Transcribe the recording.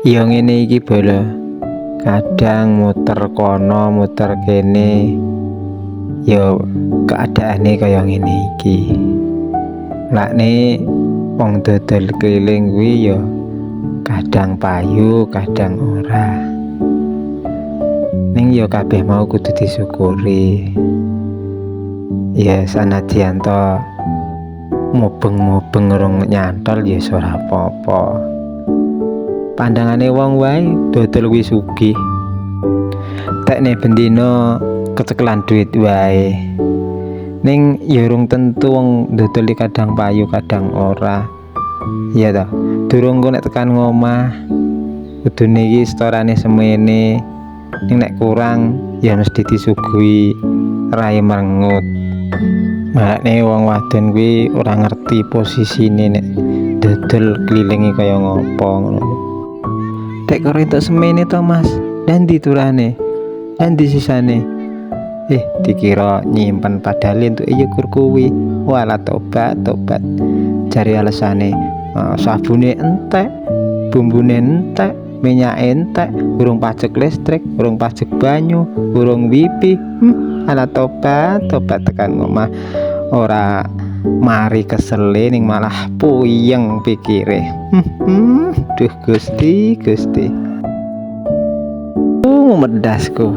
Ya ngene iki bolo, kadang muter kono muter kene, ya keadaane kaya ngene iki. Lakne wong dodol keliling kuwi ya kadang payu kadang ora. Ning ya kabeh mau kudu disyukuri. Ya sanadyan to mubeng-mubeng urung nyantol ya ora apa-apa. Pandangane wong wae dodol wis sugih. Tekne bendina kecekelan duit wae. Ning ya urung tentu wong dodol di kadang payu kadang ora. Iya toh, durung nek tekan ngomah kudune iki setorane semene. Ning nek kurang ya mesti disuguhi rai merengut. Makne wong wadon kuwi ora ngerti posisine nek dodol kelilingi kaya ngopo ngono. Tek karo entuk semene to Mas, nanti turane, nanti sisane. Dikira nyimpen padahal entuk ya kur kuwi. Walah tobat. Cari alasane sabune entek, bumbune entek, minyak entek, urung pajak listrik, urung pajak banyu, urung wifi. Ala tobat tekan ngomah ora mari kesele ning malah puyeng pikire. Duh Gusti medasku.